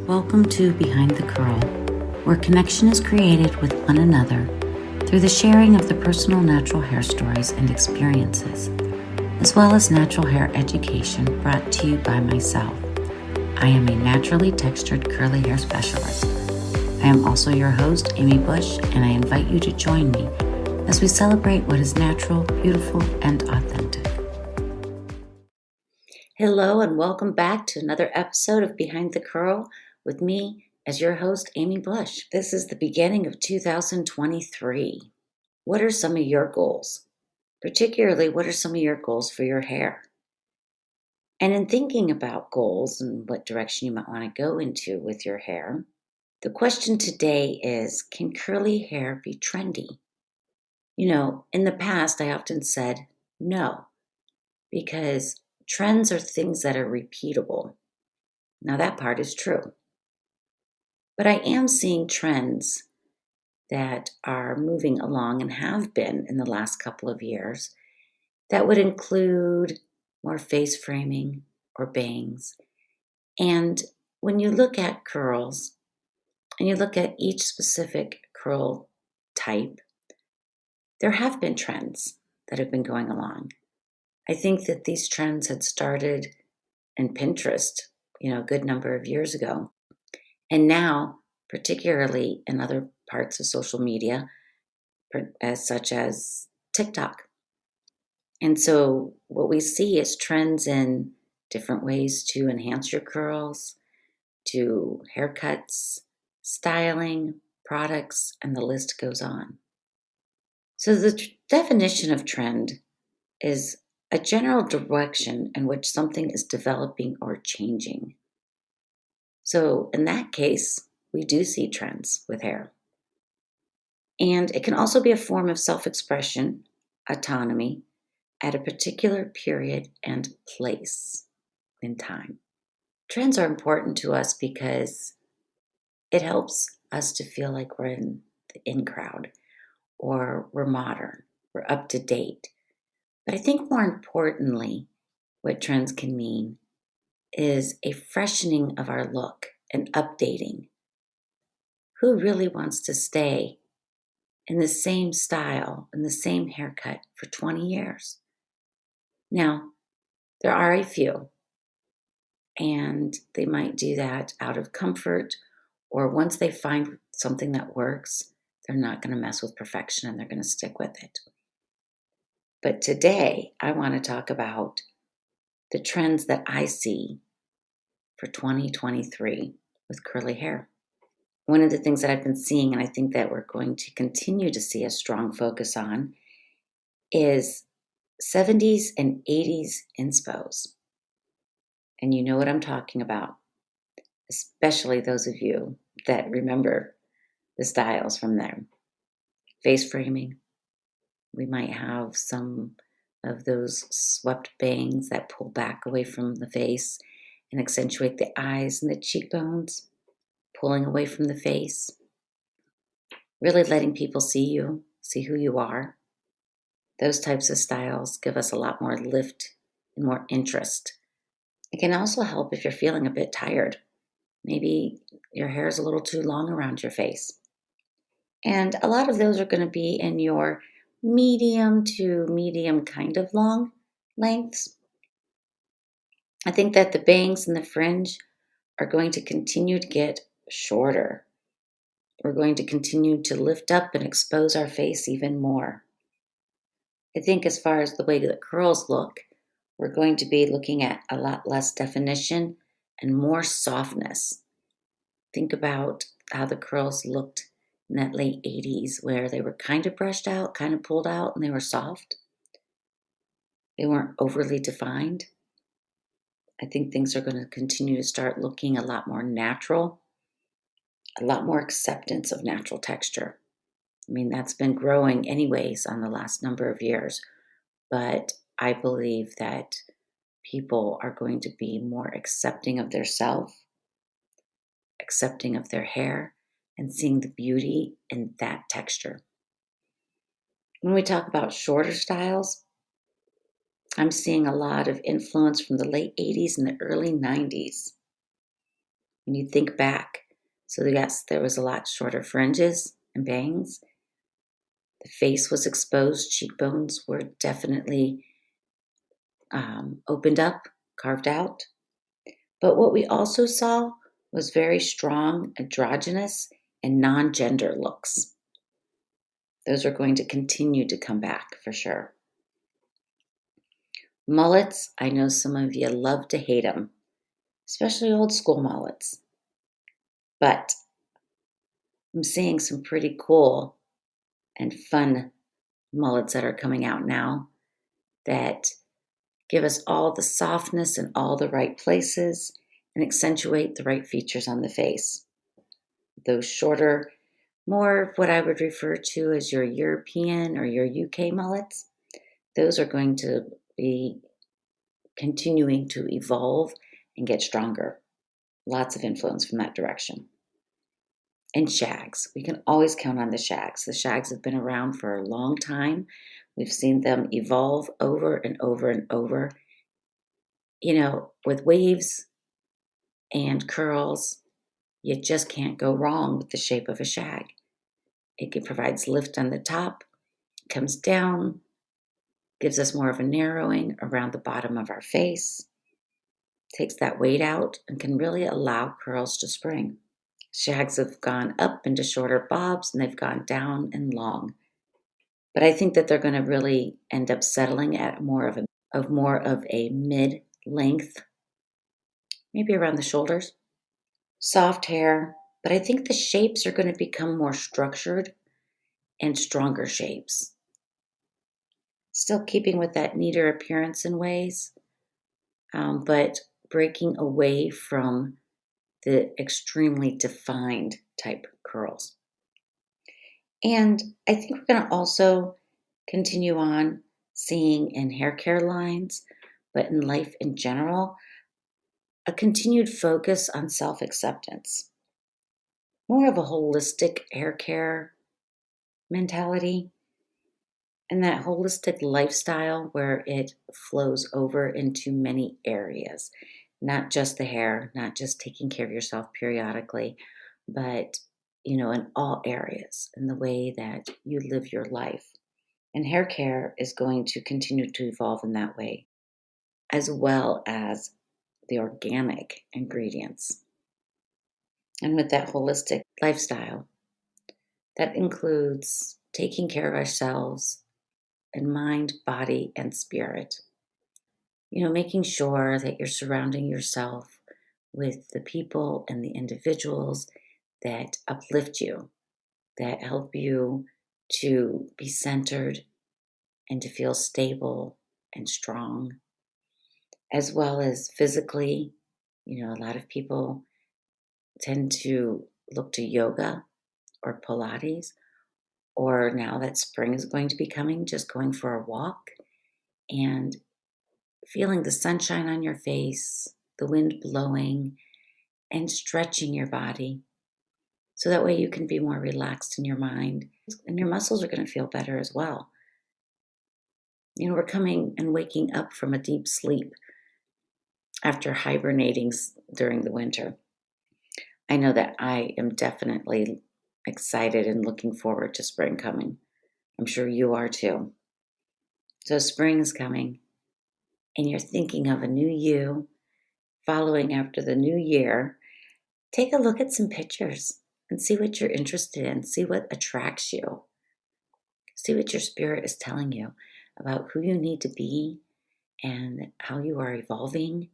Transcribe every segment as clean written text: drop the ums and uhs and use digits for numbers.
Welcome to Behind the Curl, where connection is created with one another through the sharing of the personal natural hair stories and experiences, as well as natural hair education brought to you by myself. I am a naturally textured curly hair specialist. I am also your host, Amy Bush, and I invite you to join me as we celebrate what is natural, beautiful, and authentic. Hello, and welcome back to another episode of Behind the Curl with me as your host, Amy Bush. This is the beginning of 2023. What are some of your goals? Particularly, what are some of your goals for your hair? And in thinking about goals and what direction you might want to go into with your hair, the question today is, can curly hair be trendy? You know, in the past, I often said no, because trends are things that are repeatable. Now, that part is true. But I am seeing trends that are moving along and have been in the last couple of years that would include more face framing or bangs. And when you look at curls and you look at each specific curl type, there have been trends that have been going along. I think that these trends had started in Pinterest, a good number of years ago. And now, particularly in other parts of social media, such as TikTok. And so what we see is trends in different ways to enhance your curls, to haircuts, styling, products, and the list goes on. So the definition of trend is a general direction in which something is developing or changing. So in that case, we do see trends with hair. And it can also be a form of self-expression, autonomy, at a particular period and place in time. Trends are important to us because it helps us to feel like we're in the in crowd, or we're modern, we're up to date. But I think more importantly, what trends can mean is a freshening of our look and updating. Who really wants to stay in the same style and the same haircut for 20 years? Now, there are a few, and they might do that out of comfort, or once they find something that works, they're not going to mess with perfection and they're going to stick with it. But today, I want to talk about the trends that I see for 2023 with curly hair. One of the things that I've been seeing, and I think that we're going to continue to see a strong focus on, is 70s and 80s inspos. And you know what I'm talking about, especially those of you that remember the styles from there. Face framing. We might have some of those swept bangs that pull back away from the face and accentuate the eyes and the cheekbones, pulling away from the face, really letting people see you, see who you are. Those types of styles give us a lot more lift and more interest. It can also help if you're feeling a bit tired. Maybe your hair is a little too long around your face. And a lot of those are going to be in your medium to medium kind of long lengths. I think that the bangs and the fringe are going to continue to get shorter. We're going to continue to lift up and expose our face even more. I think as far as the way the curls look, we're going to be looking at a lot less definition and more softness. Think about how the curls looked in that late 80s, where they were kind of brushed out, kind of pulled out, and they were soft. They weren't overly defined. I think things are going to continue to start looking a lot more natural, a lot more acceptance of natural texture. I mean, that's been growing anyways on the last number of years, but I believe that people are going to be more accepting of their self, accepting of their hair, and seeing the beauty in that texture. When we talk about shorter styles, I'm seeing a lot of influence from the late 80s and the early 90s. When you think back, so yes, there was a lot shorter fringes and bangs. The face was exposed. Cheekbones were definitely opened up, carved out. But what we also saw was very strong, androgynous, and non gender looks. Those are going to continue to come back for sure. Mullets, I know some of you love to hate them, especially old school mullets. But I'm seeing some pretty cool and fun mullets that are coming out now that give us all the softness in all the right places and accentuate the right features on the face. Those shorter, more of what I would refer to as your European or your UK mullets, those are going to be continuing to evolve and get stronger. Lots of influence from that direction. And shags. We can always count on the shags. The shags have been around for a long time. We've seen them evolve over and over and over. With waves and curls, you just can't go wrong with the shape of a shag. It provides lift on the top, comes down, gives us more of a narrowing around the bottom of our face, takes that weight out, and can really allow curls to spring. Shags have gone up into shorter bobs and they've gone down and long. But I think that they're going to really end up settling at more of a mid-length, maybe around the shoulders. Soft hair, but I think the shapes are going to become more structured and stronger shapes. Still keeping with that neater appearance in ways, but breaking away from the extremely defined type curls. And I think we're going to also continue on seeing in hair care lines, but in life in general, a continued focus on self-acceptance. More of a holistic hair care mentality and that holistic lifestyle where it flows over into many areas, not just the hair, not just taking care of yourself periodically, but in all areas in the way that you live your life. And hair care is going to continue to evolve in that way, as well as the organic ingredients. And with that holistic lifestyle, that includes taking care of ourselves in mind, body, and spirit. Making sure that you're surrounding yourself with the people and the individuals that uplift you, that help you to be centered and to feel stable and strong, as well as physically. A lot of people tend to look to yoga or Pilates, or now that spring is going to be coming, just going for a walk and feeling the sunshine on your face, the wind blowing, and stretching your body. So that way you can be more relaxed in your mind and your muscles are going to feel better as well. We're coming and waking up from a deep sleep after hibernating during the winter. I know that I am definitely excited and looking forward to spring coming. I'm sure you are too. So spring is coming and you're thinking of a new you following after the new year. Take a look at some pictures and see what you're interested in. See what attracts you. See what your spirit is telling you about who you need to be and how you are evolving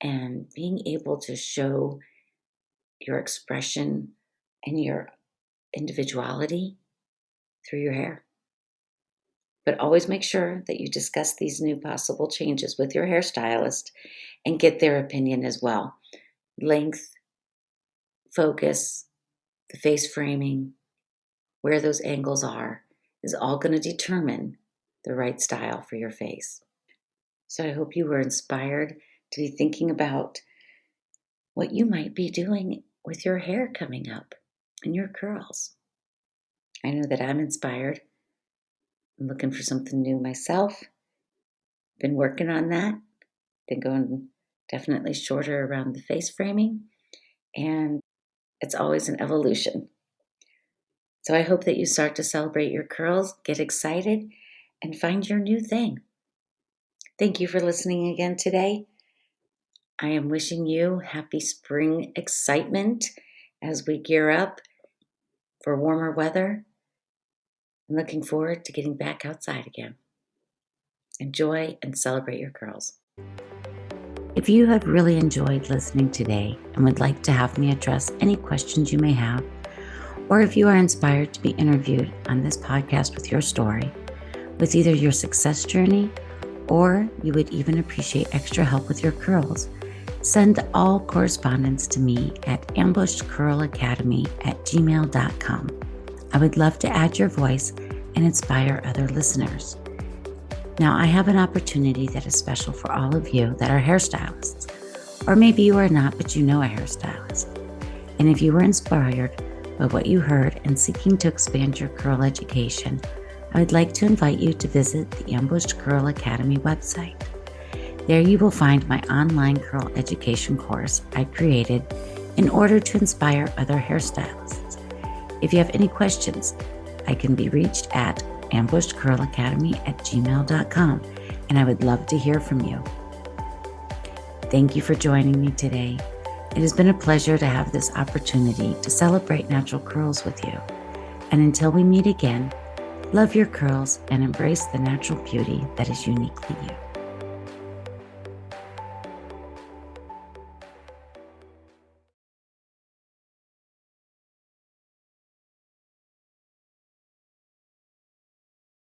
and being able to show your expression and your individuality through your hair. But always make sure that you discuss these new possible changes with your hairstylist and get their opinion as well. Length, focus, the face framing, where those angles are, is all going to determine the right style for your face. So I hope you were inspired to be thinking about what you might be doing with your hair coming up and your curls. I know that I'm inspired. I'm looking for something new myself. Been working on that. Been going definitely shorter around the face framing and it's always an evolution. So I hope that you start to celebrate your curls, get excited, and find your new thing. Thank you for listening again today. I am wishing you happy spring excitement as we gear up for warmer weather. I'm looking forward to getting back outside again. Enjoy and celebrate your curls. If you have really enjoyed listening today and would like to have me address any questions you may have, or if you are inspired to be interviewed on this podcast with your story, with either your success journey, or you would even appreciate extra help with your curls, send all correspondence to me at AmbushedCurlAcademy@gmail.com. I would love to add your voice and inspire other listeners. Now, I have an opportunity that is special for all of you that are hairstylists, or maybe you are not, but you know a hairstylist. And if you were inspired by what you heard and seeking to expand your curl education, I would like to invite you to visit the Ambushed Curl Academy website. There you will find my online curl education course I created in order to inspire other hairstylists. If you have any questions, I can be reached at AmbushedCurlAcademy@gmail.com, and I would love to hear from you. Thank you for joining me today. It has been a pleasure to have this opportunity to celebrate natural curls with you. And until we meet again, love your curls and embrace the natural beauty that is uniquely you.